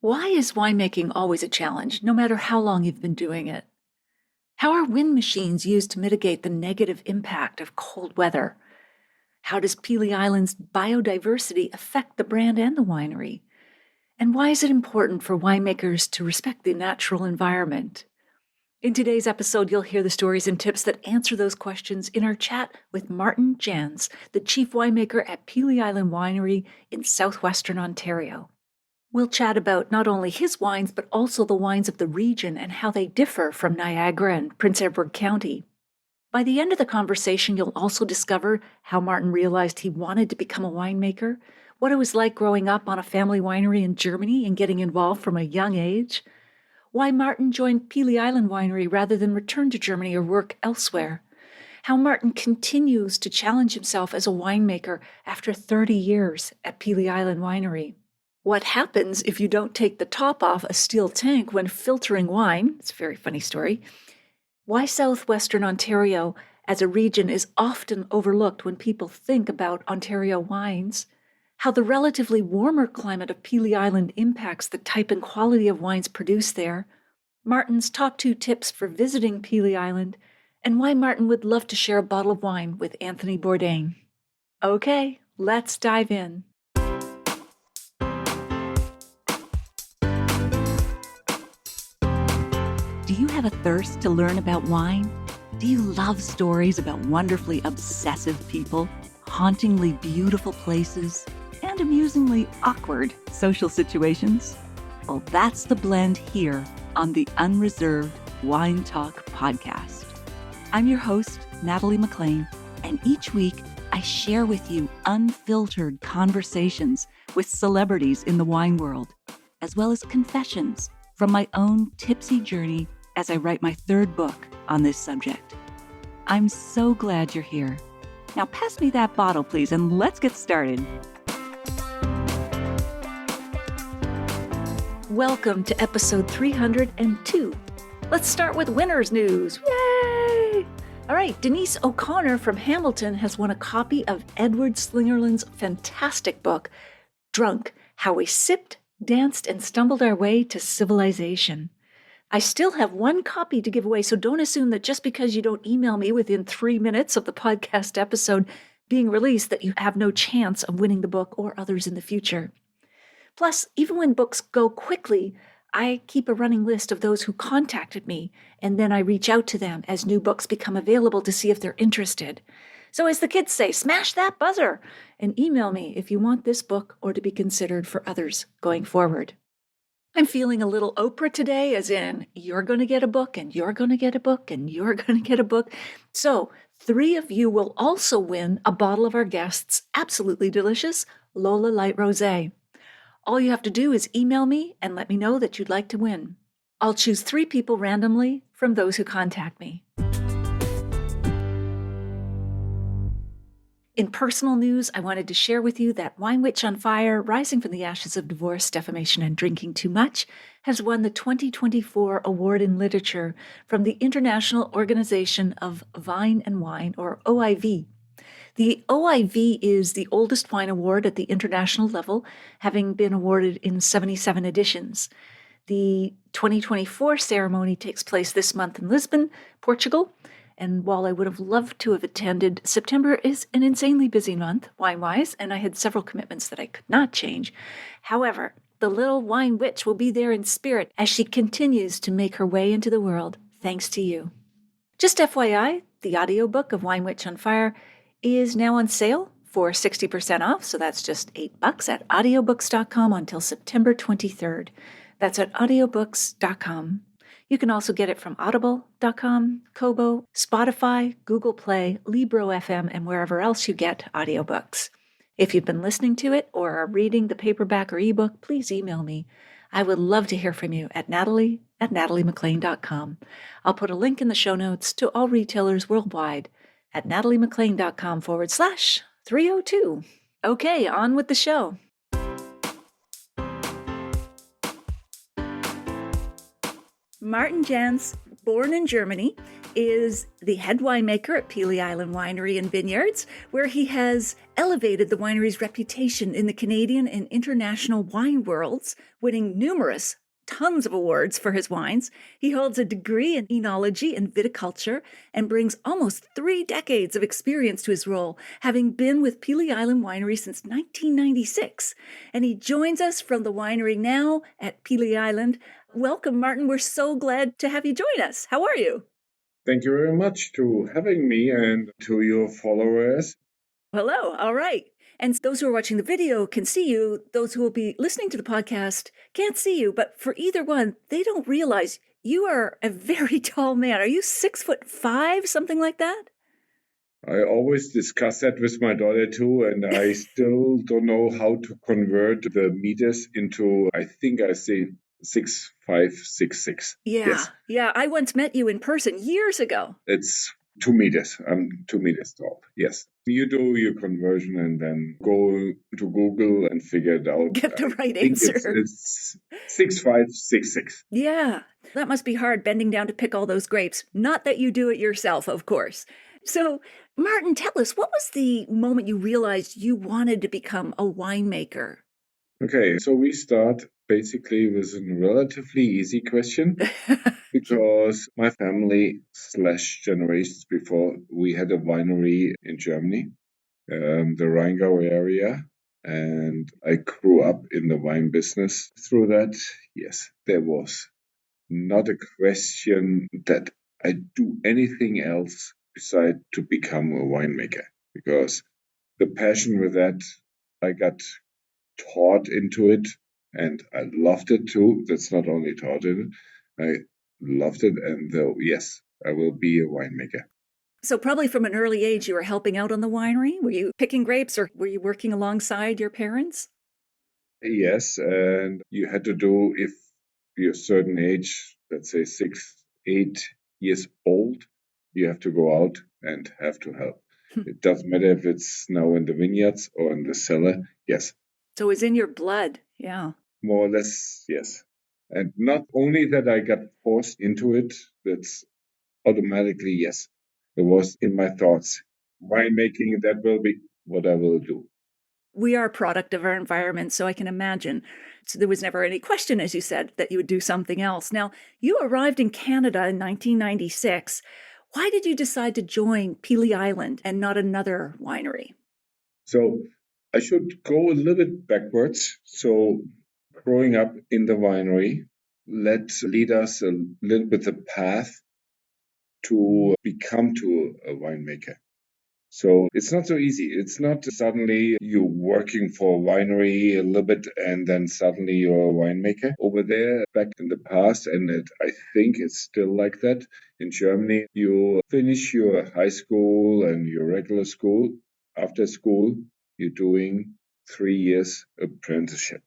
Why is winemaking always a challenge, no matter how long you've been doing it? How are wind machines used to mitigate the negative impact of cold weather? How does Pelee Island's biodiversity affect the brand and the winery? And why is it important for winemakers to respect the natural environment? In today's episode, you'll hear the stories and tips that answer those questions in our chat with Martin Janz, the chief winemaker at Pelee Island Winery in Southwestern Ontario. We'll chat about not only his wines, but also the wines of the region and how they differ from Niagara and Prince Edward County. By the end of the conversation, you'll also discover how Martin realized he wanted to become a winemaker, what it was like growing up on a family winery in Germany and getting involved from a young age, why Martin joined Pelee Island Winery rather than return to Germany or work elsewhere, how Martin continues to challenge himself as a winemaker after 30 years at Pelee Island Winery. What happens if you don't take the top off a steel tank when filtering wine? It's a very funny story. Why Southwestern Ontario as a region is often overlooked when people think about Ontario wines. How the relatively warmer climate of Pelee Island impacts the type and quality of wines produced there. Martin's top 2 tips for visiting Pelee Island. And why Martin would love to share a bottle of wine with Anthony Bourdain. Okay, let's dive in. Do you have a thirst to learn about wine? Do you love stories about wonderfully obsessive people, hauntingly beautiful places, and amusingly awkward social situations? Well, that's the blend here on the Unreserved Wine Talk podcast. I'm your host, Natalie McLean, and each week I share with you unfiltered conversations with celebrities in the wine world, as well as confessions from my own tipsy journey as I write my 3rd book on this subject. I'm so glad you're here. Now pass me that bottle, please, and let's get started. Welcome to episode 302. Let's start with winners news. Yay! All right, Denise O'Connor from Hamilton has won a copy of Edward Slingerland's fantastic book, Drunk: How We Sipped, Danced, and Stumbled Our Way to Civilization. I still have 1 copy to give away, so don't assume that just because you don't email me within 3 minutes of the podcast episode being released that you have no chance of winning the book or others in the future. Plus, even when books go quickly, I keep a running list of those who contacted me, and then I reach out to them as new books become available to see if they're interested. So as the kids say, smash that buzzer and email me if you want this book or to be considered for others going forward. I'm feeling a little Oprah today, as in, you're going to get a book, and you're going to get a book, and you're going to get a book. So 3 of you will also win a bottle of our guest's absolutely delicious LOLA Light Rosé. All you have to do is email me and let me know that you'd like to win. I'll choose 3 people randomly from those who contact me. In personal news, I wanted to share with you that Wine Witch on Fire, Rising from the Ashes of Divorce, Defamation, and Drinking Too Much, has won the 2024 Award in Literature from the International Organization of Vine and Wine, or OIV. The OIV is the oldest wine award at the international level, having been awarded in 77 editions. The 2024 ceremony takes place this month in Lisbon, Portugal. And while I would have loved to have attended, September is an insanely busy month, wine-wise, and I had several commitments that I could not change. However, the little wine witch will be there in spirit as she continues to make her way into the world, thanks to you. Just FYI, the audiobook of Wine Witch on Fire is now on sale for 60% off, so that's just $8 at audiobooks.com until September 23rd. That's at audiobooks.com. You can also get it from audible.com, Kobo, Spotify, Google Play, Libro FM, and wherever else you get audiobooks. If you've been listening to it or are reading the paperback or ebook, please email me. I would love to hear from you at natalie@nataliemclean.com. I'll put a link in the show notes to all retailers worldwide at nataliemclean.com/302. Okay, on with the show. Martin Janz, born in Germany, is the head winemaker at Pelee Island Winery and Vineyards, where he has elevated the winery's reputation in the Canadian and international wine worlds, winning tons of awards for his wines. He holds a degree in enology and viticulture and brings almost 3 decades of experience to his role, having been with Pelee Island Winery since 1996. And he joins us from the winery now at Pelee Island. Welcome, Martin. We're so glad to have you join us. How are you? Thank you very much to having me and to your followers. Hello. All right. And those who are watching the video can see you. Those who will be listening to the podcast can't see you. But for either one, they don't realize you are a very tall man. Are you 6'5", something like that? I always discuss that with my daughter too, and I still don't know how to convert the meters into, I think I say 6'5", 6'6". Yeah. Yes. Yeah. I once met you in person years ago. It's 2 meters. I'm 2 meters tall. Yes. You do your conversion and then go to Google and figure it out. Get the right I think answer. It's 6'5", 6'6". Yeah. That must be hard, bending down to pick all those grapes. Not that you do it yourself, of course. So, Martin, tell us, what was the moment you realized you wanted to become a winemaker? Okay, so we start basically with a relatively easy question because my family / generations before, we had a winery in Germany, the Rheingau area, and I grew up in the wine business. Through that, yes, there was not a question that I do anything else beside to become a winemaker, because the passion with that, I got taught into it and I loved it too. That's not only taught in it, I loved it. And yes, I will be a winemaker. So probably from an early age, you were helping out on the winery? Were you picking grapes or were you working alongside your parents? Yes, and you had to do, if you're a certain age, let's say 6, 8 years old, you have to go out and have to help. It doesn't matter if it's now in the vineyards or in the cellar. Yes. So it's in your blood. Yeah. More or less, yes. And not only that I got forced into it, that's automatically, yes. It was in my thoughts. Winemaking, that will be what I will do. We are a product of our environment, so I can imagine. So there was never any question, as you said, that you would do something else. Now, you arrived in Canada in 1996. Why did you decide to join Pelee Island and not another winery? So I should go a little bit backwards. So growing up in the winery lead us a little bit the path to become to a winemaker. So it's not so easy. It's not suddenly you working for a winery a little bit and then suddenly you're a winemaker. Over there, back in the past, and I think it's still like that, in Germany, you finish your high school and your regular school. After school, you're doing 3 years apprenticeship.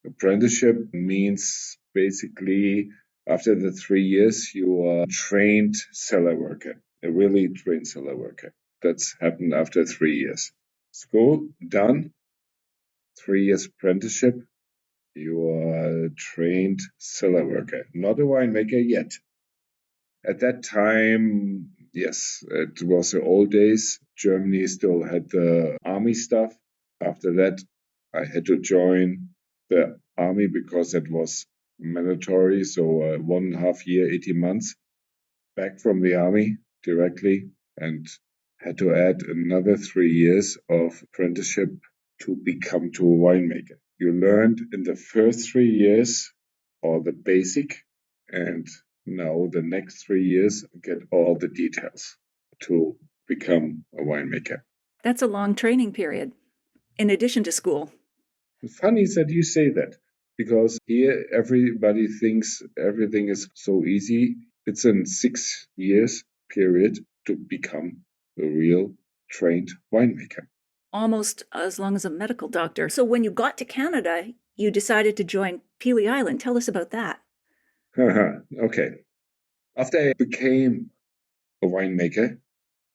Apprenticeship means basically after the 3 years, you are trained cellar worker, a really trained cellar worker. That's happened after 3 years. School done, 3 years apprenticeship, you are a trained cellar worker, not a winemaker yet. At that time, yes, it was the old days. Germany still had the army stuff. After that, I had to join the army because it was mandatory. So 1.5 year, 18 months back from the army directly, and had to add another 3 years of apprenticeship to become to a winemaker. You learned in the first 3 years all the basic, and now the next 3 years get all the details to become a winemaker. That's a long training period, in addition to school. Funny that you say that, because here everybody thinks everything is so easy. It's a 6 years period to become a real trained winemaker. Almost as long as a medical doctor. So when you got to Canada, you decided to join Pelee Island. Tell us about that. Okay. After I became a winemaker,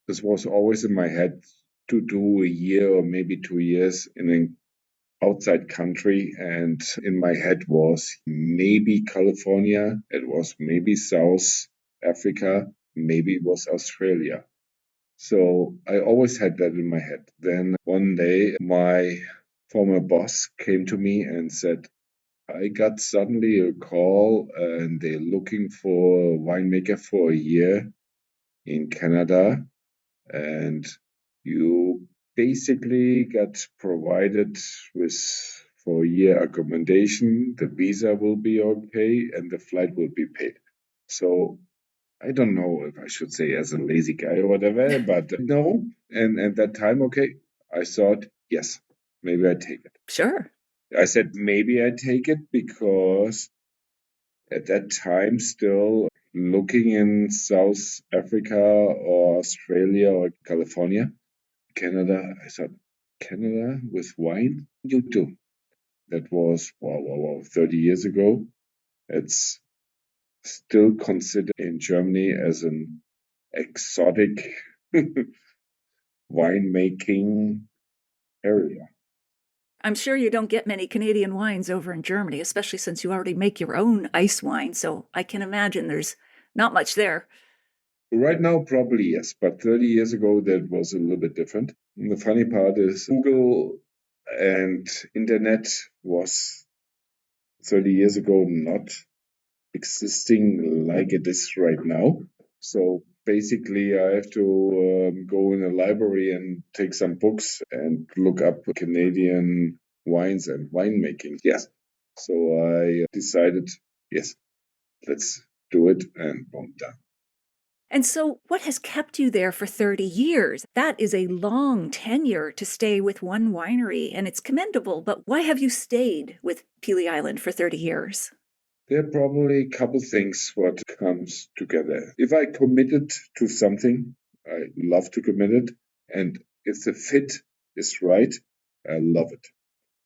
this was always in my head to do a year or maybe 2 years in an outside country. And in my head was maybe California. It was maybe South Africa, maybe it was Australia. So I always had that in my head. Then one day, my former boss came to me and said, I got suddenly a call and they're looking for a winemaker for a year in Canada. And you basically got provided with for a year accommodation, the visa will be okay, and the flight will be paid. So I don't know if I should say as a lazy guy or whatever, but no. And at that time, okay, I thought, yes, maybe I take it. Sure. I said maybe I take it because at that time still looking in South Africa or Australia or California, Canada, I thought, Canada with wine? You do. That was, wow, 30 years ago. It's still considered in Germany as an exotic winemaking area. I'm sure you don't get many Canadian wines over in Germany, especially since you already make your own ice wine. So I can imagine there's not much there. Right now, probably yes, but 30 years ago, that was a little bit different. And the funny part is Google and internet was 30 years ago not existing like it is right now. So basically, I have to go in a library and take some books and look up Canadian wines and winemaking. Yes. So I decided, yes, let's do it, and boom, done. And so, what has kept you there for 30 years? That is a long tenure to stay with one winery, and it's commendable. But why have you stayed with Pelee Island for 30 years? There are probably a couple things what comes together. If I committed to something, I love to commit it. And if the fit is right, I love it.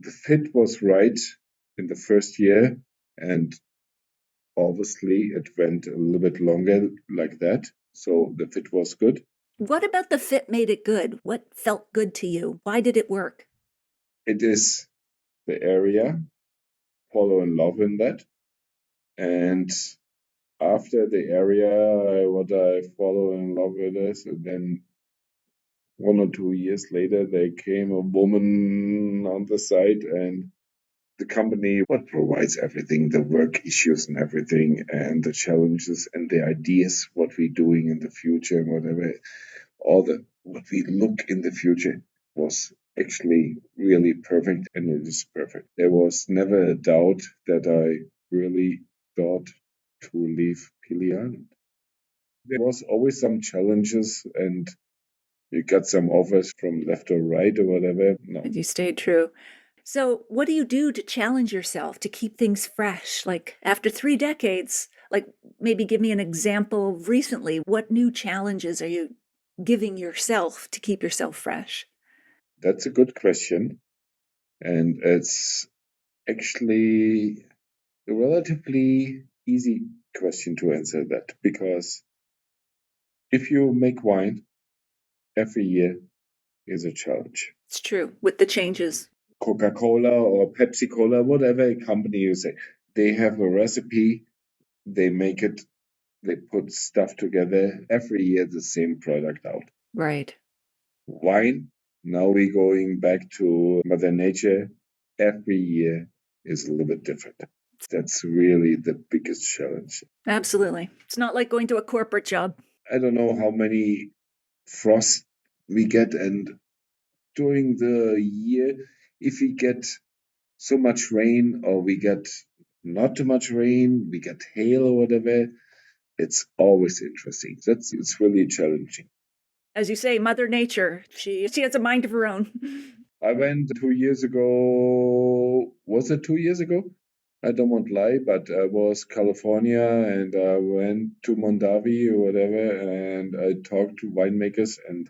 The fit was right in the first year, and obviously it went a little bit longer like that. So the fit was good. What about the fit made it good? What felt good to you? Why did it work? It is the area, follow in love in that. And after the area, what I follow in love with is, and then 1 or 2 years later, there came a woman on the site, and the company what provides everything, the work issues and everything, and the challenges and the ideas, what we're doing in the future and whatever, all the what we look in the future was actually really perfect, and it is perfect. There was never a doubt that I really thought to leave Pelee Island. There was always some challenges, and you got some offers from left or right or whatever. No. And you stayed true. So, what do you do to challenge yourself to keep things fresh? Like after 3 decades, like maybe give me an example recently. What new challenges are you giving yourself to keep yourself fresh? That's a good question. And it's actually a relatively easy question to answer that, because if you make wine every year is a challenge. It's true with the changes. Coca-Cola or Pepsi-Cola, whatever company you say, they have a recipe, they make it, they put stuff together every year, the same product out. Right. Wine, now we're going back to Mother Nature, every year is a little bit different. That's really the biggest challenge. Absolutely. It's not like going to a corporate job. I don't know how many frost we get, and during the year, if we get so much rain or we get not too much rain, we get hail or whatever, it's always interesting. It's really challenging. As you say, Mother Nature, she has a mind of her own. I went 2 years ago. Was it 2 years ago? I don't want to lie, but I was California, and I went to Mondavi or whatever, and I talked to winemakers, and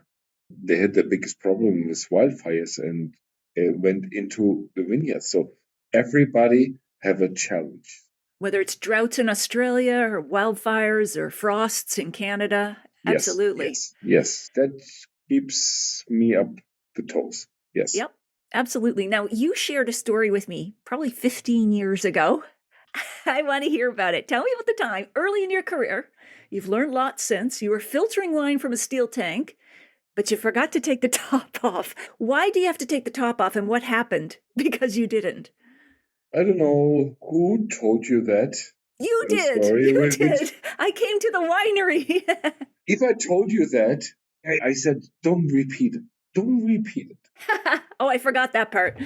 they had the biggest problem with wildfires, and it went into the vineyards. So everybody have a challenge. Whether it's droughts in Australia or wildfires or frosts in Canada, Yes, absolutely. yes. That keeps me up the toes. Yes. Yep, absolutely. Now, you shared a story with me probably 15 years ago. I want to hear about it. Tell me about the time early in your career. You've learned lots since. You were filtering wine from a steel tank, but you forgot to take the top off. Why do you have to take the top off, and what happened? Because you didn't. I don't know who told you that You did. story. You did. I came to the winery. If I told you that, I said, don't repeat it. Don't repeat it. Oh, I forgot that part.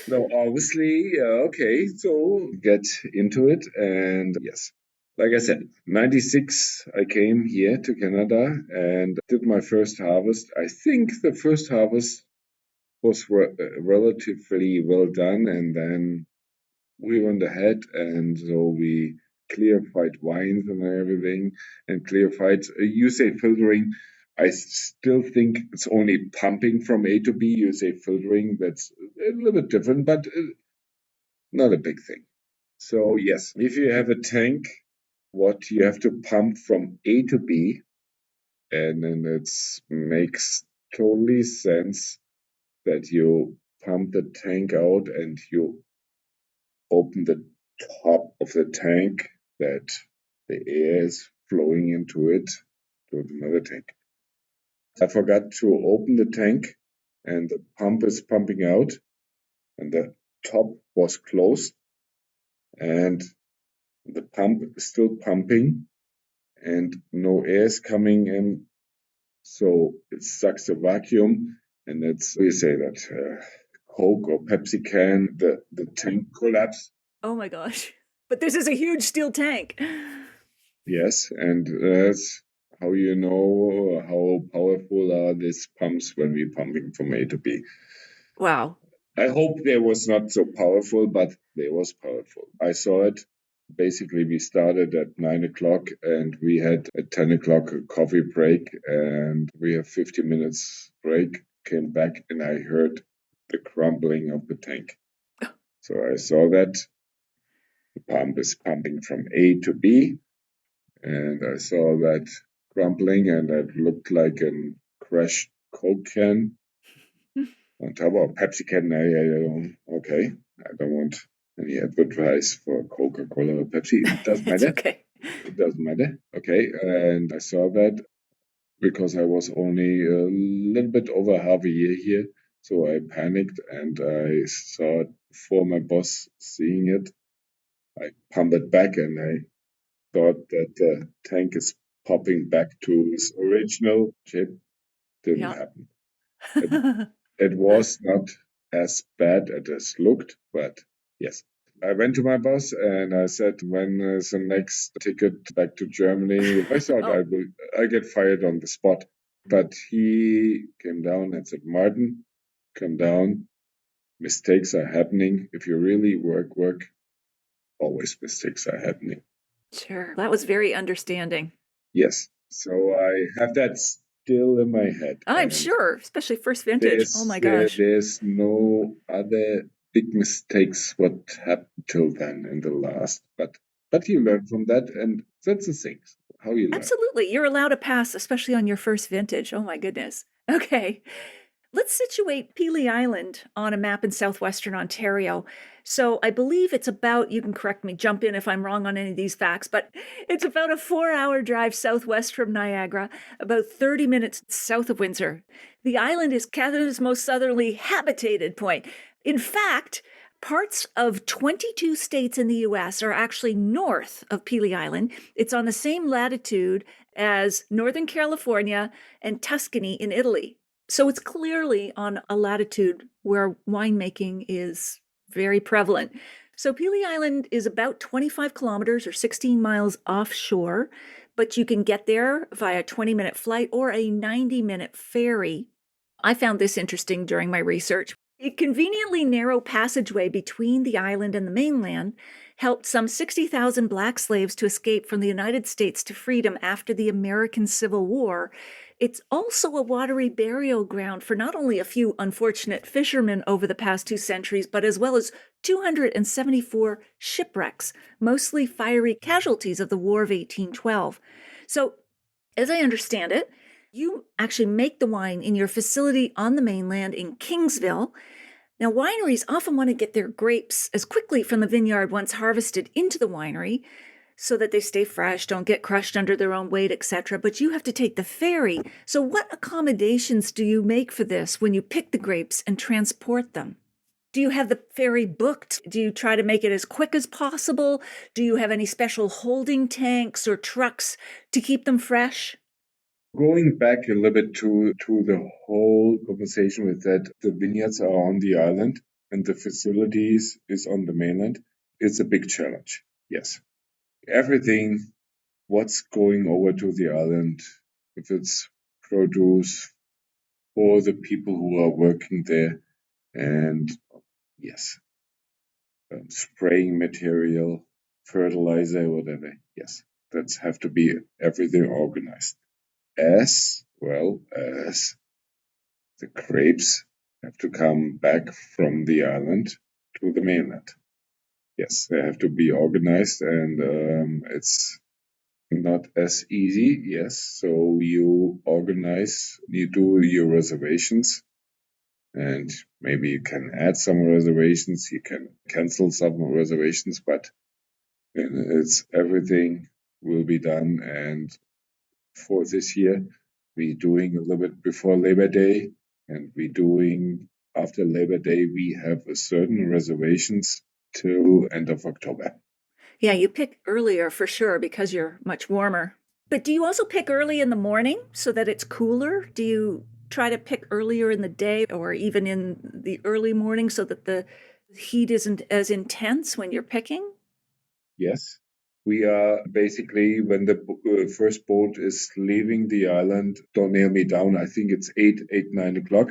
No, obviously, okay, so get into it. And yes, like I said, 96, I came here to Canada and did my first harvest. I think the first harvest was relatively well done. And then we went ahead and so we clarified wines and everything and clarified, you say filtering. I still think it's only pumping from A to B. You say filtering, that's a little bit different, but not a big thing. So yes, if you have a tank, what you have to pump from A to B, and then it makes totally sense that you pump the tank out and you open the top of the tank that the air is flowing into it to another tank. I forgot to open the tank and the pump is pumping out and the top was closed and the pump is still pumping and no air is coming in. So it sucks the vacuum and it's, we say that Coke or Pepsi can, the tank collapse. Oh my gosh. But this is a huge steel tank. Yes, and that's how you know how powerful are these pumps when we're pumping from A to B. Wow. I hope they was not so powerful, but they was powerful. I saw it. Basically, we started at 9 o'clock and we had at 10 o'clock a coffee break and we have 50 minutes break, came back and I heard the crumbling of the tank. So I saw that the pump is pumping from A to B and I saw that crumbling and it looked like a crushed Coke can on top of Pepsi can. Okay, I don't want any advertise for Coca-Cola or Pepsi. It doesn't It's matter. okay. It doesn't matter. Okay, and I saw that because I was only a little bit over half a year here. So I panicked and I saw it before my boss seeing it. I pumped it back and I thought that the tank is popping back to its original shape. Didn't Yeah. happen. It was not as bad as it looked, but yes. I went to my boss and I said, when is the next ticket back to Germany? I thought Oh. I get fired on the spot. But he came down and said, Martin, come down. Mistakes are happening. If you really work, always mistakes are happening. Sure. That was very understanding. Yes. So I have that still in my head. I'm And sure, especially first vintage. Oh my gosh. there's no other big mistakes what happened till then in the last. But you learn from that, and that's the thing. How you learn. Absolutely. You're allowed to pass, especially on your first vintage. Oh my goodness. Okay. Let's situate Pelee Island on a map in southwestern Ontario. So I believe it's about, you can correct me, jump in if I'm wrong on any of these facts, but it's about a 4-hour drive southwest from Niagara, about 30 minutes south of Windsor. The island is Canada's most southerly habitated point. In fact, parts of 22 states in the US are actually north of Pelee Island. It's on the same latitude as Northern California and Tuscany in Italy. So it's clearly on a latitude where winemaking is very prevalent. So Pelee Island is about 25 kilometers or 16 miles offshore, but you can get there via a 20-minute flight or a 90-minute ferry. I found this interesting during my research. A conveniently narrow passageway between the island and the mainland helped some 60,000 black slaves to escape from the United States to freedom after the American Civil War. It's also a watery burial ground for not only a few unfortunate fishermen over the past 2 centuries, but as well as 274 shipwrecks, mostly fiery casualties of the War of 1812. So, as I understand it, you actually make the wine in your facility on the mainland in Kingsville. Now, wineries often want to get their grapes as quickly from the vineyard once harvested into the winery so that they stay fresh, don't get crushed under their own weight, etc. But you have to take the ferry. So what accommodations do you make for this when you pick the grapes and transport them? Do you have the ferry booked? Do you try to make it as quick as possible? Do you have any special holding tanks or trucks to keep them fresh? Going back a little bit to the whole conversation with that, the vineyards are on the island and the facilities is on the mainland. It's a big challenge. Yes. Everything, what's going over to the island, if it's produce for the people who are working there, and yes, spraying material, fertilizer, whatever. Yes, that's have to be everything organized. As well as the grapes have to come back from the island to the mainland. Yes, they have to be organized, and it's not as easy. Yes, so you organize, you do your reservations, and maybe you can add some reservations, you can cancel some reservations, but it's everything will be done. And for this year, we're doing a little bit before Labor Day, and we're doing after Labor Day. We have a certain reservations till end of October. Yeah, you pick earlier for sure because you're much warmer. But do you also pick early in the morning so that it's cooler? Do you try to pick earlier in the day or even in the early morning so that the heat isn't as intense when you're picking? Yes, we are basically when the first boat is leaving the island. Don't nail me down. I think it's 9 o'clock.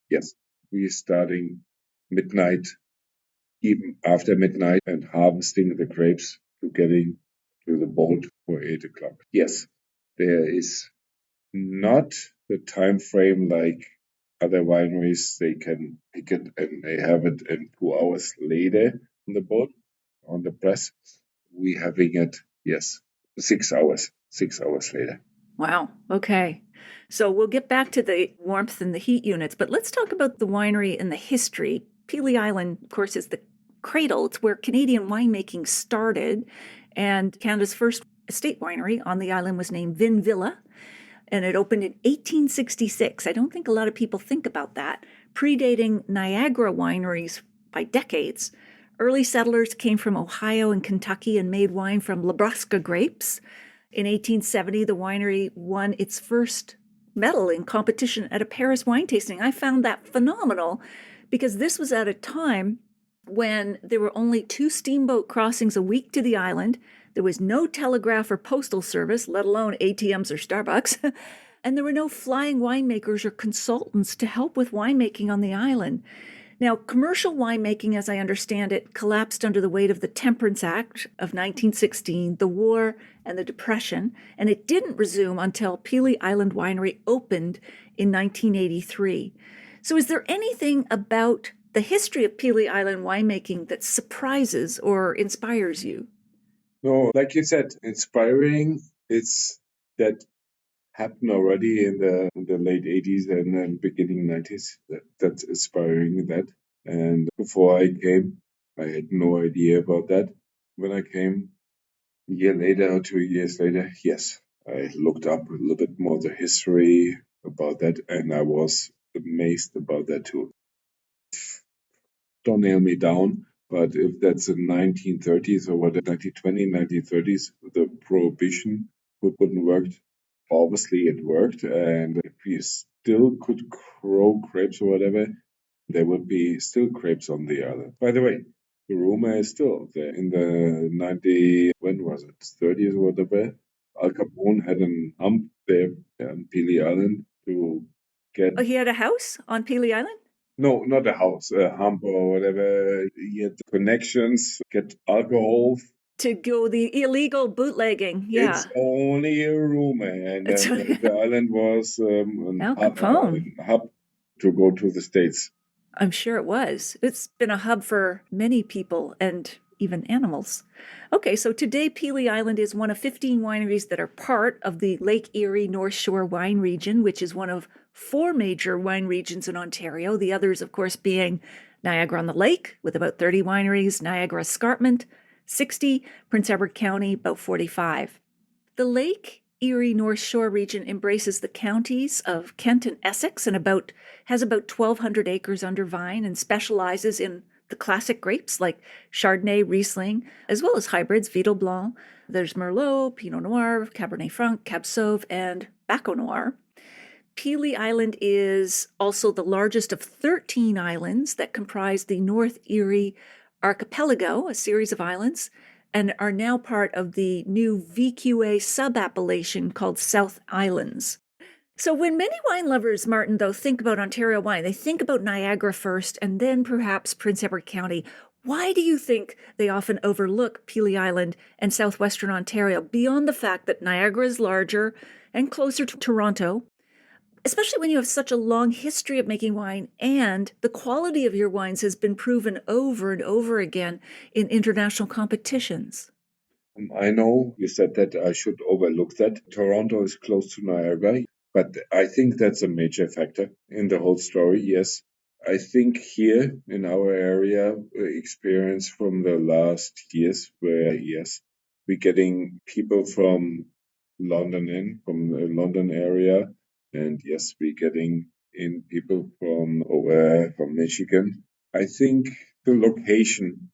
Yes, we're starting midnight, even after midnight, and harvesting the grapes to getting to the boat for 8 o'clock. Yes, there is not the time frame like other wineries. They can pick it and they have it in 2 hours later on the boat, on the press. We having it, yes, 6 hours, 6 hours later. Wow. Okay. So we'll get back to the warmth and the heat units, but let's talk about the winery and the history. Pelee Island, of course, is the cradle. It's where Canadian winemaking started, and Canada's first estate winery on the island was named Vin Villa, and it opened in 1866. I don't think a lot of people think about that, predating Niagara wineries by decades. Early settlers came from Ohio and Kentucky and made wine from Nebraska grapes. In 1870, the winery won its first medal in competition at a Paris wine tasting. I found that phenomenal because this was at a time when there were only 2 steamboat crossings a week to the island. There was no telegraph or postal service, let alone ATMs or Starbucks. And there were no flying winemakers or consultants to help with winemaking on the island. Now, commercial winemaking, as I understand it, collapsed under the weight of the Temperance Act of 1916, the war, and the Depression, and it didn't resume until Pelee Island Winery opened in 1983. So is there anything about the history of Pelee Island winemaking that surprises or inspires you? No, like you said, inspiring. It's that happened already in the late 80s and then beginning 90s. That's inspiring that. And before I came, I had no idea about that. When I came a year later or 2 years later, yes, I looked up a little bit more the history about that, and I was amazed about that too. Don't nail me down, but if that's the 1930s or what, 1920, 1930s, the prohibition wouldn't work. Obviously, it worked, and if we still could grow grapes or whatever, there would be still grapes on the island. By the way, the rumor is still there. In the 90, when was it, 30s or whatever, Al Capone had an hump there on Pelee Island to get. Oh, he had a house on Pelee Island? No, not a house, a hump or whatever. He had the connections, get alcohol. To go the illegal bootlegging, yeah. It's only a rumor, and the island was Al Capone. a hub to go to the States. I'm sure it was. It's been a hub for many people and even animals. Okay, so today Pelee Island is one of 15 wineries that are part of the Lake Erie North Shore wine region, which is one of 4 major wine regions in Ontario, the others, of course, being Niagara on the Lake, with about 30 wineries, Niagara Escarpment, 60, Prince Edward County, about 45. The Lake Erie North Shore region embraces the counties of Kent and Essex and has about 1,200 acres under vine and specializes in the classic grapes like Chardonnay, Riesling, as well as hybrids, Vitel Blanc. There's Merlot, Pinot Noir, Cabernet Franc, Cab Sauv, and Baco Noir. Pelee Island is also the largest of 13 islands that comprise the North Erie Archipelago, a series of islands, and are now part of the new VQA sub-appellation called South Islands. So when many wine lovers, Martin, though, think about Ontario wine, they think about Niagara first and then perhaps Prince Edward County. Why do you think they often overlook Pelee Island and Southwestern Ontario beyond the fact that Niagara is larger and closer to Toronto, especially when you have such a long history of making wine and the quality of your wines has been proven over and over again in international competitions? I know you said that I should overlook that. Toronto is close to Niagara, but I think that's a major factor in the whole story, yes. I think here in our area, experience from the last years where, yes, we're getting people from from the London area, and yes, we're getting in people from Michigan. I think the location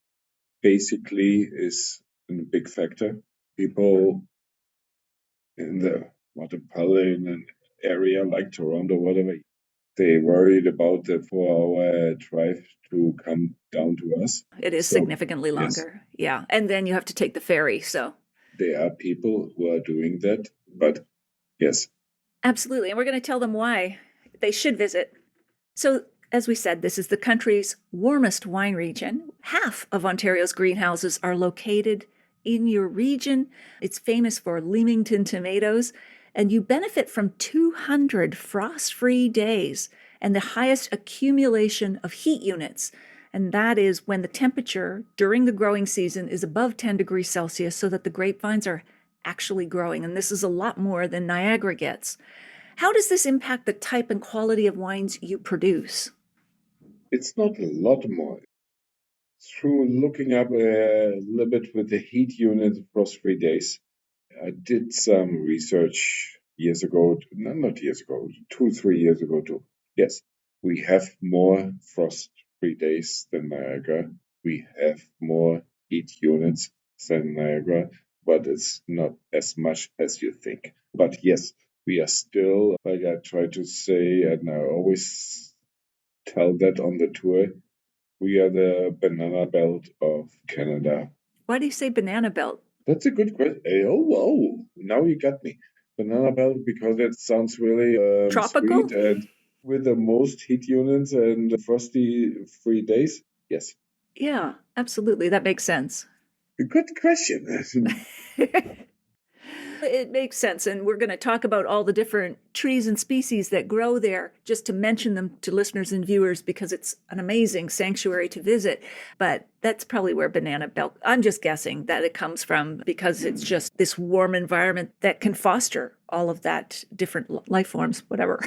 basically is a big factor. People in the metropolitan area like Toronto, whatever, they worried about the 4-hour drive to come down to us. It is So, significantly yes, longer. Yeah. And then you have to take the ferry. So there are people who are doing that, but yes, absolutely. And we're going to tell them why they should visit. So, as we said, this is the country's warmest wine region. Half of Ontario's greenhouses are located in your region. It's famous for Leamington tomatoes, and you benefit from 200 frost-free days and the highest accumulation of heat units. And that is when the temperature during the growing season is above 10 degrees Celsius so that the grapevines are actually growing. And this is a lot more than Niagara gets. How does this impact the type and quality of wines you produce? it's not a lot more. Through looking up a little bit with the heat unit frost-free days, I did some research years ago, no, not years ago, 2, 3 years ago too. Yes, we have more frost-free days than Niagara. We have more heat units than Niagara, but it's not as much as you think. But yes, we are still, like I try to say, and I always tell that on the tour, we are the banana belt of Canada. Why do you say banana belt? That's a good question. Oh, whoa. Now you got me. Banana belt because it sounds really Tropical? sweet and with the most heat units and frosty free days. Yes. Yeah, absolutely. That makes sense. Good question. It makes sense. And we're going to talk about all the different trees and species that grow there, just to mention them to listeners and viewers, because it's an amazing sanctuary to visit. But that's probably where banana belt, I'm just guessing that it comes from, because it's just this warm environment that can foster all of that different life forms, whatever.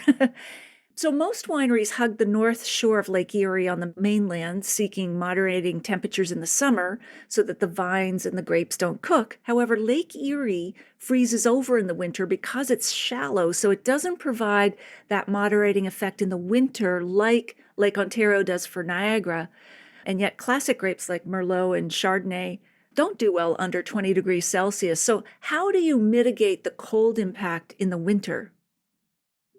So most wineries hug the north shore of Lake Erie on the mainland, seeking moderating temperatures in the summer so that the vines and the grapes don't cook. However, Lake Erie freezes over in the winter because it's shallow, so it doesn't provide that moderating effect in the winter like Lake Ontario does for Niagara. And yet classic grapes like Merlot and Chardonnay don't do well under 20 degrees Celsius. So how do you mitigate the cold impact in the winter?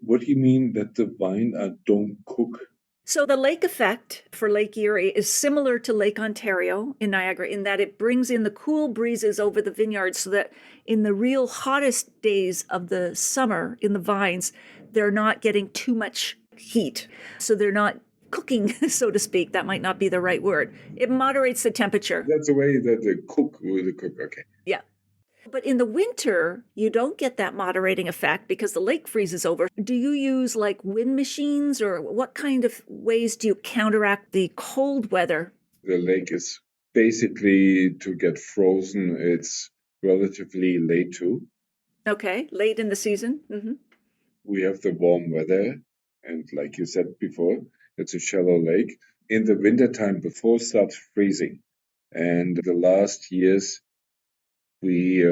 What do you mean that the vine don't cook? So the lake effect for Lake Erie is similar to Lake Ontario in Niagara in that it brings in the cool breezes over the vineyards so that in the real hottest days of the summer in the vines, they're not getting too much heat. So they're not cooking, so to speak. That might not be the right word. It moderates the temperature. That's the way that they cook with the cook. Okay. Yeah. But in the winter, you don't get that moderating effect because the lake freezes over. Do you use like wind machines, or what kind of ways do you counteract the cold weather? The lake is basically to get frozen. It's relatively late too. Okay, late in the season. Mm-hmm. We have the warm weather, and like you said before, it's a shallow lake. in the wintertime before it starts freezing. And the last years, we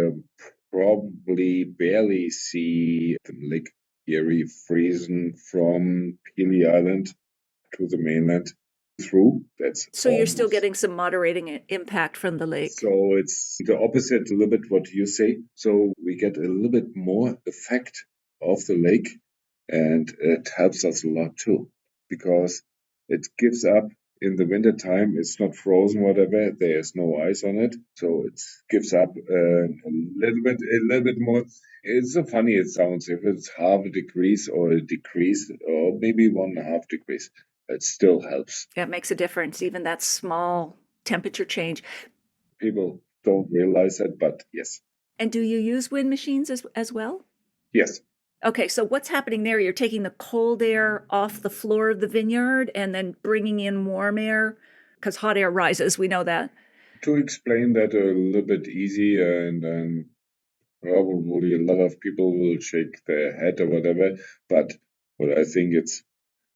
probably barely see the Lake Erie freezing from Pelee Island to the mainland through. That's So you're still almost. getting some moderating impact from the lake. So it's the opposite, a little bit what you say. So we get a little bit more effect of the lake, and it helps us a lot too, because it gives up in the winter time. It's not frozen, whatever. There's no ice on it, so it gives up a little bit more. It's so funny it sounds. If it's half a degrees or a decrease, or maybe 1.5 degrees, it still helps. That makes a difference, even that small temperature change. People don't realize that, but yes. And do you use wind machines as well? Yes. Okay, so what's happening there? You're taking the cold air off the floor of the vineyard and then bringing in warm air, because hot air rises, we know that. To explain that a little bit easy, and probably a lot of people will shake their head or whatever, but what I think it's,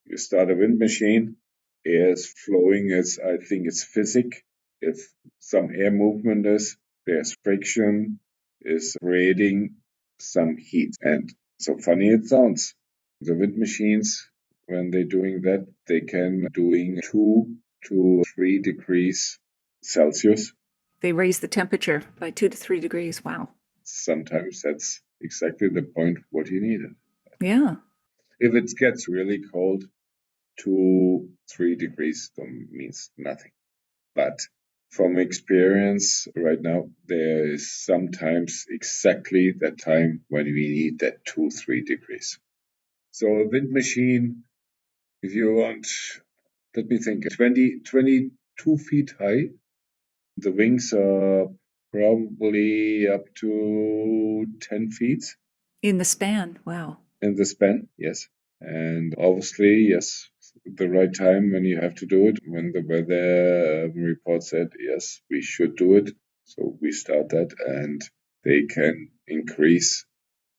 you start a wind machine, air is flowing, I think it's physics. If some air movement is, there's friction, is creating some heat. And so funny it sounds. The wind machines, when they're doing that, they can doing 2 to 3 degrees Celsius. They raise the temperature by 2 to 3 degrees. Wow. Sometimes that's exactly the point what you needed. Yeah. If it gets really cold, 2, 3 degrees means nothing. But from experience right now, there is sometimes exactly that time when we need that 2, 3 degrees. So a wind machine, if you want, let me think, 22 feet high. The wings are probably up to 10 feet. In the span. Wow. In the span, yes. And obviously, yes, the right time when you have to do it, when the weather report said, yes, we should do it. So we start that, and they can increase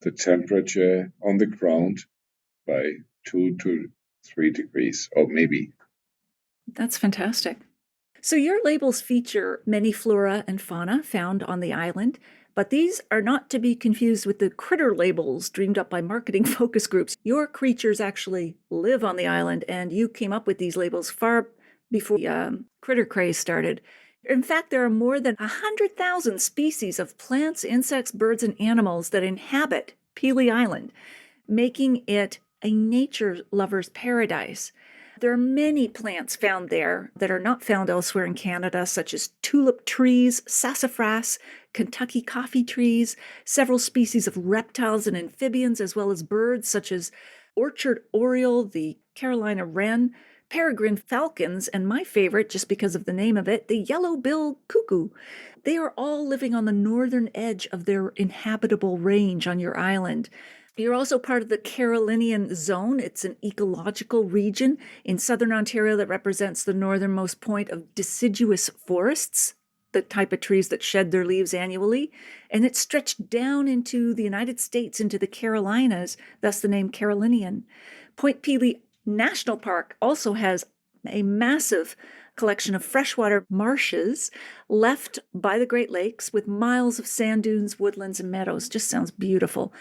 the temperature on the ground by 2 to 3 degrees, or maybe. That's fantastic. So your labels feature many flora and fauna found on the island, but these are not to be confused with the critter labels dreamed up by marketing focus groups. Your creatures actually live on the island, and you came up with these labels far before the critter craze started. In fact, there are more than 100,000 species of plants, insects, birds, and animals that inhabit Pelee Island, making it a nature lover's paradise. There are many plants found there that are not found elsewhere in Canada, such as tulip trees, sassafras, Kentucky coffee trees, several species of reptiles and amphibians, as well as birds such as orchard oriole, the Carolina wren, peregrine falcons, and my favorite, just because of the name of it, the yellow-billed cuckoo. They are all living on the northern edge of their inhabitable range on your island. You're also part of the Carolinian zone. It's an ecological region in southern Ontario that represents the northernmost point of deciduous forests, the type of trees that shed their leaves annually. And it's stretched down into the United States, into the Carolinas, thus the name Carolinian. Point Pelee National Park also has a massive collection of freshwater marshes left by the Great Lakes with miles of sand dunes, woodlands, and meadows. Just sounds beautiful.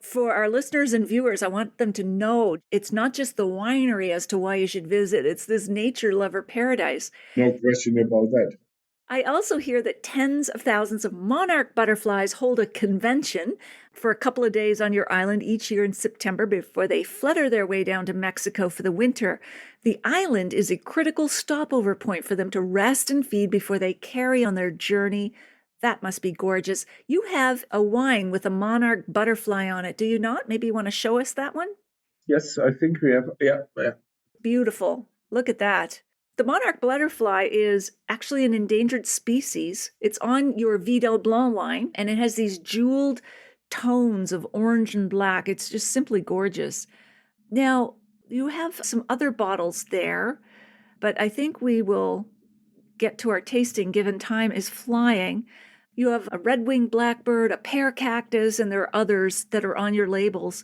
For our listeners and viewers, I want them to know it's not just the winery as to why you should visit. It's this nature lover paradise. No question about that. I also hear that tens of thousands of monarch butterflies hold a convention for a couple of days on your island each year in September before they flutter their way down to Mexico for the winter. The island is a critical stopover point for them to rest and feed before they carry on their journey. That must be gorgeous. You have a wine with a monarch butterfly on it, do you not? Maybe you want to show us that one? Yes, I think we have. Yeah. Beautiful. Look at that. The monarch butterfly is actually an endangered species. It's on your Vidal Blanc wine, and it has these jeweled tones of orange and black. It's just simply gorgeous. Now, you have some other bottles there, but I think we will get to our tasting given time is flying. You have a red-winged blackbird, a pear cactus, and there are others that are on your labels.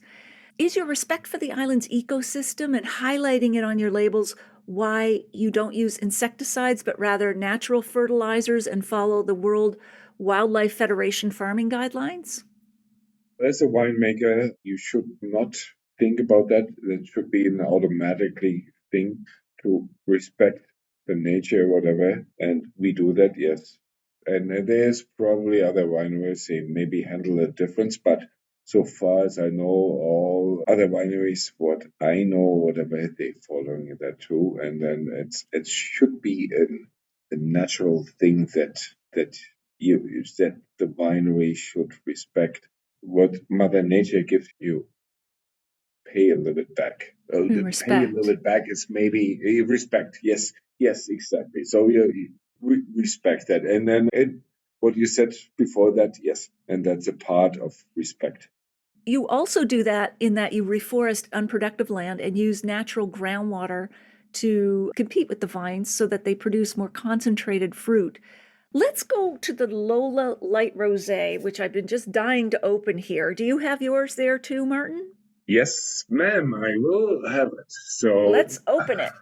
Is your respect for the island's ecosystem and highlighting it on your labels why you don't use insecticides, but rather natural fertilizers and follow the World Wildlife Federation farming guidelines? As a winemaker, you should not think about that. That should be an automatically thing to respect the nature, whatever. And we do that, yes. And there's probably other wineries they maybe handle a difference, but so far as I know, all other wineries, what I know, whatever, they following that too. And then it should be a natural thing that that the winery should respect what Mother Nature gives you. Pay a little bit back. The pay a little Respect. bit back is maybe respect. Yes, yes, exactly. So you respect that, and then what you said before that, yes, and that's a part of respect. You also do that in that you reforest unproductive land and use natural groundwater to compete with the vines so that they produce more concentrated fruit. Let's go to the LOLA Light Rosé, which I've been just dying to open here. Do you have yours there too, Martin? Yes, ma'am, I will have it. So Let's open it.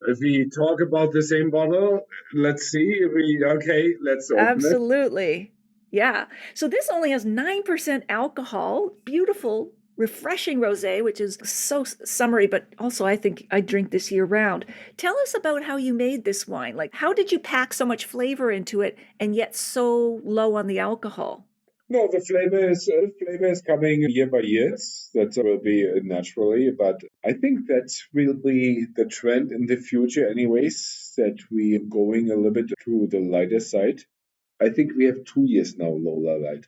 if we talk about the same bottle, let's see. If we okay, let's open it. Absolutely. Yeah. So this only has 9% alcohol. Beautiful, refreshing rosé, which is so summery, but also I think I drink this year round. Tell us about how you made this wine. Like, how did you pack so much flavor into it and yet so low on the alcohol? No, the flavor is coming year by year. That will be naturally, but I think that will be the trend in the future, anyways. That we are going a little bit to the lighter side. I think we have 2 years now, Lola Light,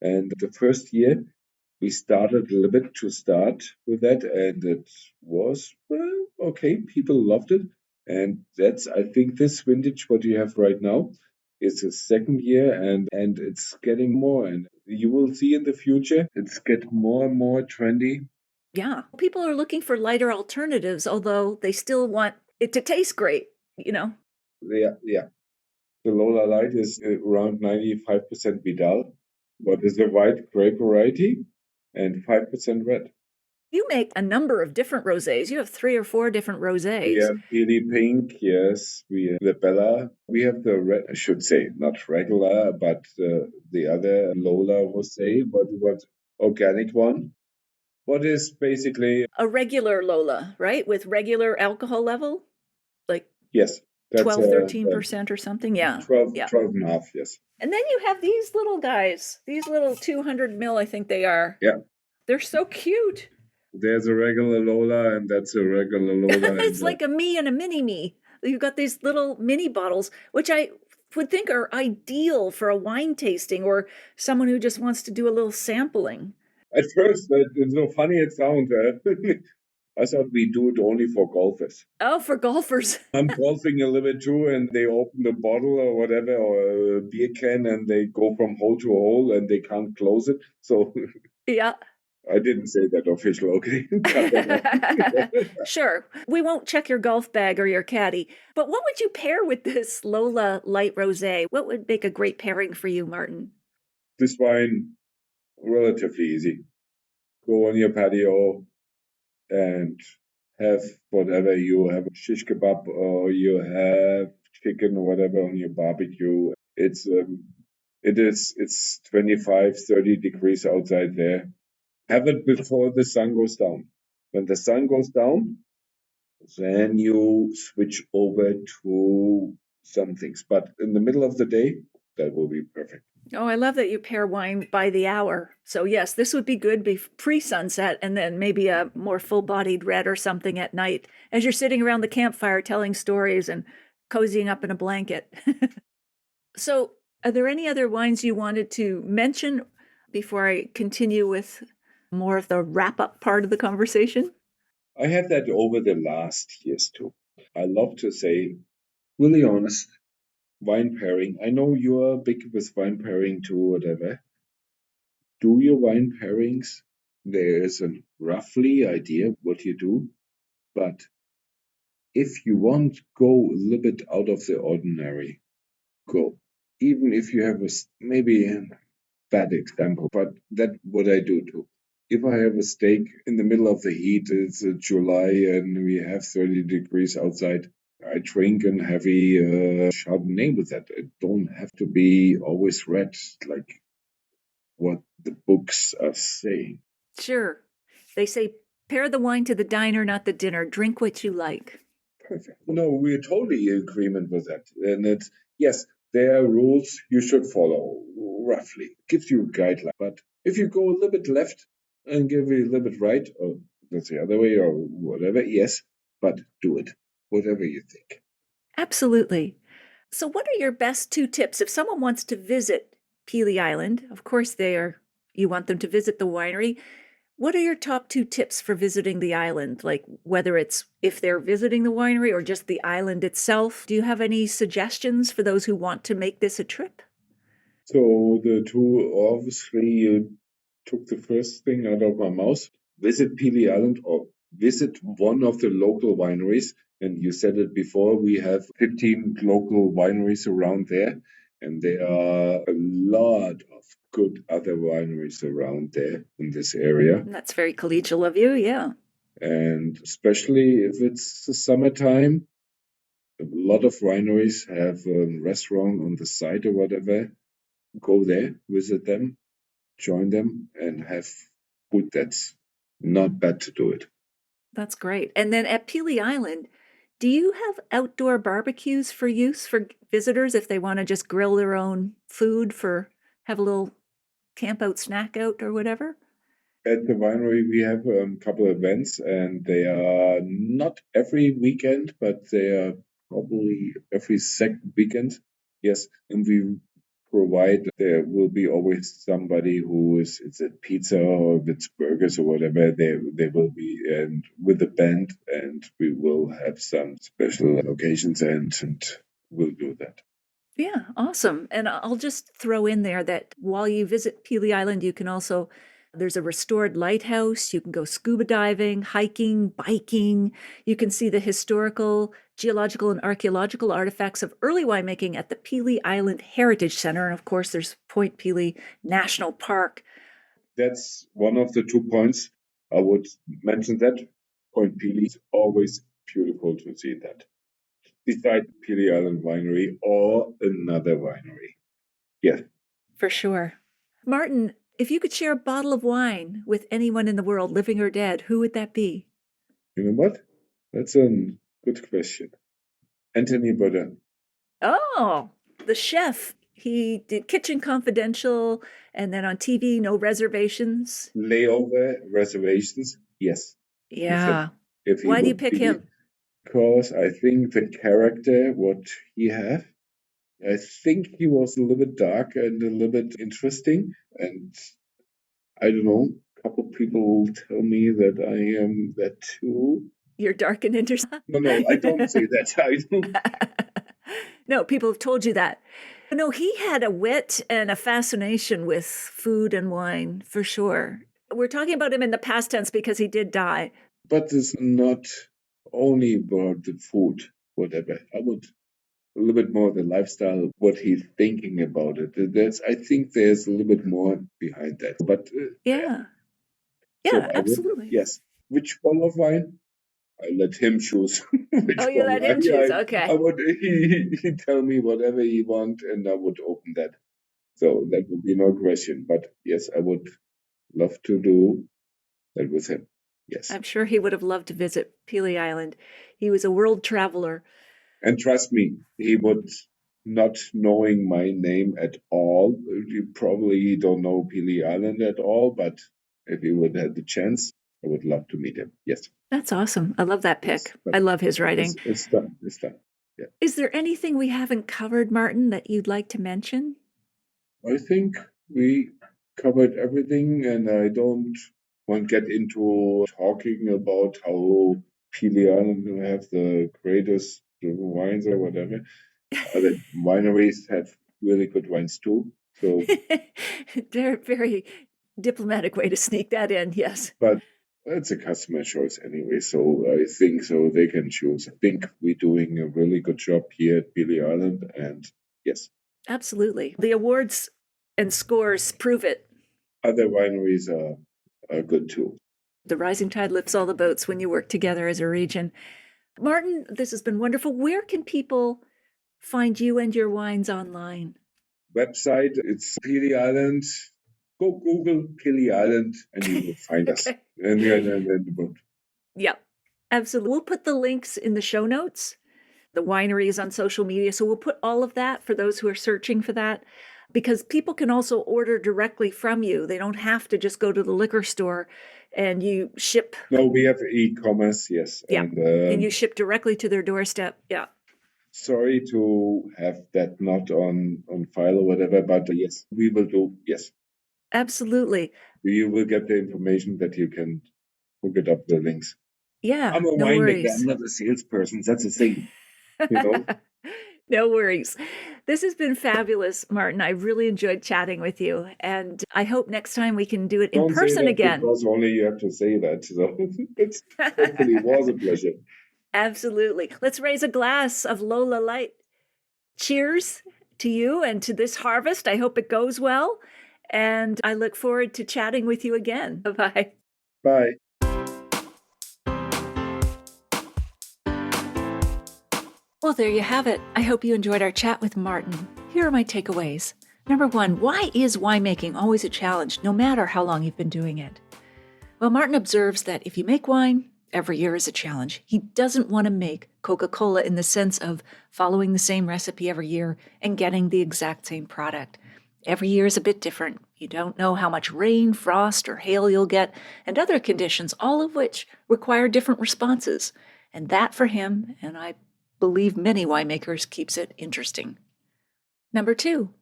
and the first year we started a little bit to start with that, and it was well, okay. People loved it, and that's I think this vintage what you have right now is the second year, and it's getting more, and you will see in the future it's get more and more trendy. Yeah. People are looking for lighter alternatives, although they still want it to taste great, you know? Yeah, yeah. The Lola Light is around 95% Vidal, what is a white grape variety, and 5% red. You make a number of different rosés. You have 3 or 4 different We rosés. have Peely Pink, yes. We have the Bella. We have the red, I should say, not regular, but the other Lola Rosé, what organic one. What is basically, A regular Lola, right? With regular alcohol level? Like yes, that's 12, 13% or something? Yeah. 12, Yeah. 12 and a half, yes. And then you have these little guys, these little 200 mil, I think they are. Yeah, They're so cute. there's a regular Lola, and that's a regular Lola. It's like a me and a mini me. You've got these little mini bottles, which I would think are ideal for a wine tasting or someone who just wants to do a little sampling. At first, it's so funny it sounds. I thought we do it only for golfers. Oh, for golfers. I'm golfing a little bit too, and they open the bottle or whatever, or a beer can, and they go from hole to hole, and they can't close it. So Yeah. I didn't say that official, okay? Cut that out. Sure. We won't check your golf bag or your caddy. But what would you pair with this Lola Light Rosé? What would make a great pairing for you, Martin? This wine, relatively easy. Go on your patio and have whatever you have, shish kebab, or you have chicken or whatever on your barbecue. It's 25, 30 degrees outside there. Have it before the sun goes down. When the sun goes down, then you switch over to some things. But in the middle of the day, that will be perfect. Oh, I love that you pair wine by the hour. So, yes, this would be good pre sunset and then maybe a more full bodied red or something at night as you're sitting around the campfire telling stories and cozying up in a blanket. So, are there any other wines you wanted to mention before I continue with more of the wrap up part of the conversation? I had that over the last years too. I love to say, really honest, wine pairing. I know you are big with wine pairing too, whatever. Do your wine pairings. There is a roughly idea what you do, but if you want to go a little bit out of the ordinary, go. Even if you have maybe a bad example, but that what I do too. if I have a steak in the middle of the heat, it's July and we have 30 degrees outside, I drink a heavy Chardonnay with that. It don't have to be always red, like what the books are saying. Sure. They say, pair the wine to the diner, not the dinner. Drink what you like. Perfect. No, we're totally in agreement with that. And it's, yes, there are rules you should follow, roughly. It gives you a guideline. But if you go a little bit left and give it a little bit right, or that's the other way, or whatever, yes, but do it, whatever you think. Absolutely. So, what are your best 2 tips if someone wants to visit Pelee Island? Of course, you want them to visit the winery. What are your top 2 tips for visiting the island? Like whether it's if they're visiting the winery or just the island itself. Do you have any suggestions for those who want to make this a trip? So the two, obviously, you took the first thing out of my mouth. Visit Pelee Island or visit one of the local wineries. And you said it before, we have 15 local wineries around there. And there are a lot of good other wineries around there in this area. That's very collegial of you, yeah. And especially if it's the summertime, a lot of wineries have a restaurant on the side or whatever. Go there, visit them, join them, and have food that's not bad to do it. That's great. And then at Pelee Island, do you have outdoor barbecues for use for visitors if they want to just grill their own food have a little camp out, snack out, or whatever? At the winery, we have a couple of events, and they are not every weekend, but they are probably every second weekend. Yes, and we provide, there will be always somebody who it's a pizza or if it's burgers or whatever, they will be and with the band, and we will have some special occasions and we'll do that. Yeah, awesome. And I'll just throw in there that while you visit Pelee Island, there's a restored lighthouse. You can go scuba diving, hiking, biking. You can see the historical, geological, and archaeological artifacts of early winemaking at the Pelee Island Heritage Center. And of course, there's Point Pelee National Park. That's one of the 2 points I would mention. That Point Pelee is always beautiful to see that. Beside Pelee Island Winery or another winery. Yes. For sure. Martin, if you could share a bottle of wine with anyone in the world, living or dead, who would that be? You know what? That's a good question. Anthony Bourdain. Oh, the chef. He did Kitchen Confidential and then on TV, No Reservations. Layover reservations. Yes. Yeah. If he Why do you would pick be, him? because I think the character, what he had, I think he was a little bit dark and a little bit interesting. And I don't know, a couple of people tell me that I am that too. You're dark and interesting. No, I don't say that. I don't. No, people have told you that. No, he had a wit and a fascination with food and wine, for sure. We're talking about him in the past tense because he did die. But it's not only about the food, whatever. I would a little bit more the lifestyle, what he's thinking about it. I think there's a little bit more behind that. But Yeah. so Yeah, absolutely. yes. Which bottle of wine? I let him choose. Oh, you let him choose. Okay. I would. He tell me whatever he want, and I would open that. So that would be no question. But yes, I would love to do that with him. Yes. I'm sure he would have loved to visit Pelee Island. He was a world traveler. And trust me, he would, not knowing my name at all. You probably don't know Pelee Island at all, but if he would have the chance, I would love to meet him. Yes. That's awesome. I love that pick. Yes, I love his writing. It's done. It's done. Yeah. Is there anything we haven't covered, Martin, that you'd like to mention? I think we covered everything, and I don't want to get into talking about how Pelee Island have the greatest wines or whatever. The wineries have really good wines too. So Very, very diplomatic way to sneak that in, yes. But it's a customer choice anyway, so I think so they can choose. I think we're doing a really good job here at Pelee Island, and yes. Absolutely. The awards and scores prove it. Other wineries are good too. The rising tide lifts all the boats when you work together as a region. Martin, this has been wonderful. Where can people find you and your wines online? Website, it's Pelee Island. Go Google Pelee Island and you will find us. Okay. And the book. Yeah, absolutely. We'll put the links in the show notes. The winery is on social media, so we'll put all of that for those who are searching for that, because people can also order directly from you. They don't have to just go to the liquor store and you ship. No, we have e-commerce, yes. Yeah, and you ship directly to their doorstep. Yeah. Sorry to have that not on file or whatever, but yes, we will do, yes. Absolutely. You will get the information that you can hook it up the links. Yeah, I'm a no winemaker, worries. I'm not a salesperson. That's the thing, you know? No worries. This has been fabulous, Martin. I really enjoyed chatting with you, and I hope next time we can do it in Don't say person that again. because only you have to say that. So it hopefully was a pleasure. Absolutely. Let's raise a glass of LOLA Light. Cheers to you and to this harvest. I hope it goes well, and I look forward to chatting with you again. Bye-bye. Bye. Well, there you have it. I hope you enjoyed our chat with Martin. Here are my takeaways. Number 1, why is winemaking always a challenge, no matter how long you've been doing it? Well, Martin observes that if you make wine, every year is a challenge. He doesn't want to make Coca-Cola in the sense of following the same recipe every year and getting the exact same product. Every year is a bit different. You don't know how much rain, frost, or hail you'll get, and other conditions, all of which require different responses. And that for him, and I believe many winemakers, keeps it interesting. Number 2,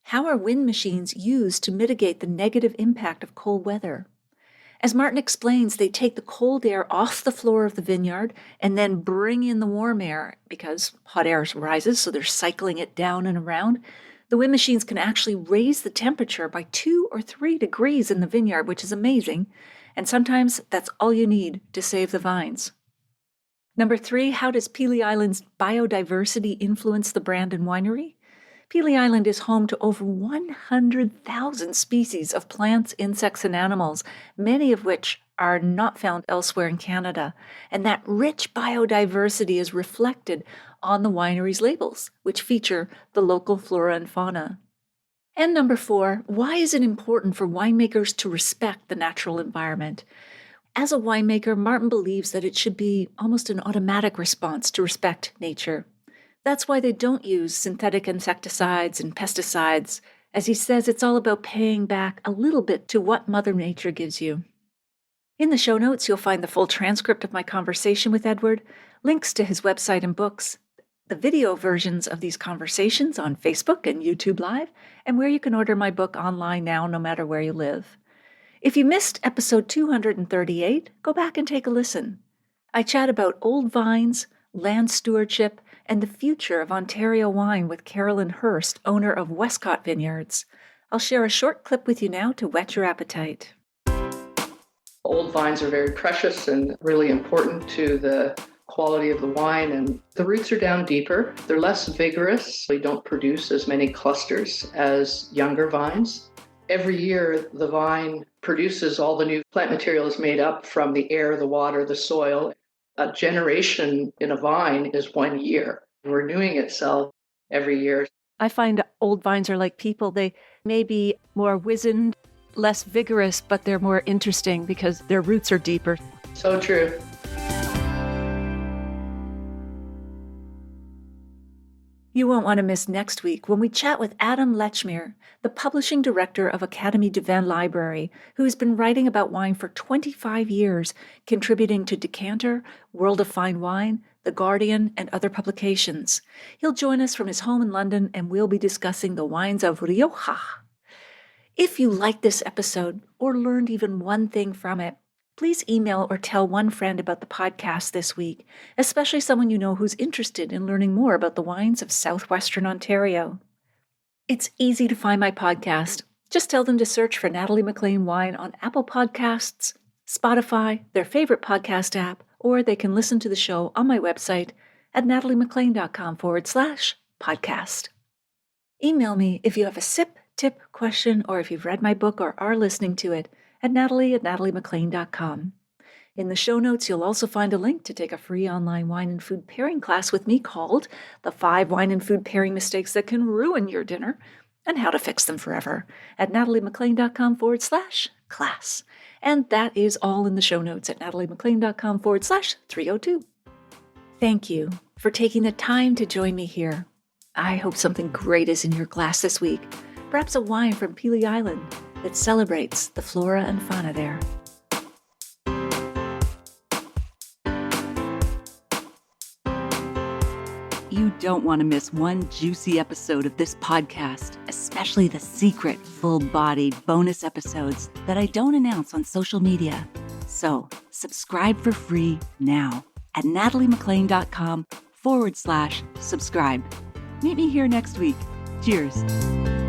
how are wind machines used to mitigate the negative impact of cold weather? As Martin explains, they take the cold air off the floor of the vineyard and then bring in the warm air because hot air rises, so they're cycling it down and around. The wind machines can actually raise the temperature by 2 or 3 degrees in the vineyard, which is amazing, and sometimes that's all you need to save the vines. Number 3, how does Pelee Island's biodiversity influence the brand and winery? Pelee Island is home to over 100,000 species of plants, insects, and animals, many of which are not found elsewhere in Canada. And that rich biodiversity is reflected on the winery's labels, which feature the local flora and fauna. And number 4, why is it important for winemakers to respect the natural environment? As a winemaker, Martin believes that it should be almost an automatic response to respect nature. That's why they don't use synthetic insecticides and pesticides. As he says, it's all about paying back a little bit to what Mother Nature gives you. In the show notes, you'll find the full transcript of my conversation with Edward, links to his website and books, the video versions of these conversations on Facebook and YouTube Live, and where you can order my book online now, no matter where you live. If you missed episode 238, go back and take a listen. I chat about old vines, land stewardship, and the future of Ontario wine with Carolyn Hurst, owner of Westcott Vineyards. I'll share a short clip with you now to whet your appetite. Old vines are very precious and really important to the quality of the wine, and the roots are down deeper. They're less vigorous. They don't produce as many clusters as younger vines. Every year, the vine produces all the new plant material is made up from the air, the water, the soil. A generation in a vine is 1 year, renewing itself every year. I find old vines are like people. They may be more wizened, less vigorous, but they're more interesting because their roots are deeper. So true. You won't want to miss next week when we chat with Adam Lechmere, the publishing director of Académie du Vin Library, who has been writing about wine for 25 years, contributing to Decanter, World of Fine Wine, The Guardian, and other publications. He'll join us from his home in London, and we'll be discussing the wines of Rioja. If you liked this episode or learned even one thing from it, please email or tell one friend about the podcast this week, especially someone you know who's interested in learning more about the wines of Southwestern Ontario. It's easy to find my podcast. Just tell them to search for Natalie McLean Wine on Apple Podcasts, Spotify, their favorite podcast app, or they can listen to the show on my website at nataliemclean.com/podcast. Email me if you have a sip, tip, question, or if you've read my book or are listening to it and Natalie at nataliemclean.com. In the show notes, you'll also find a link to take a free online wine and food pairing class with me called The 5 Wine and Food Pairing Mistakes That Can Ruin Your Dinner and How to Fix Them Forever at nataliemclean.com/class. And that is all in the show notes at nataliemclean.com/302. Thank you for taking the time to join me here. I hope something great is in your glass this week. Perhaps a wine from Pelee Island that celebrates the flora and fauna there. You don't want to miss one juicy episode of this podcast, especially the secret, full-bodied bonus episodes that I don't announce on social media. So subscribe for free now at nataliemclean.com/subscribe. Meet me here next week. Cheers.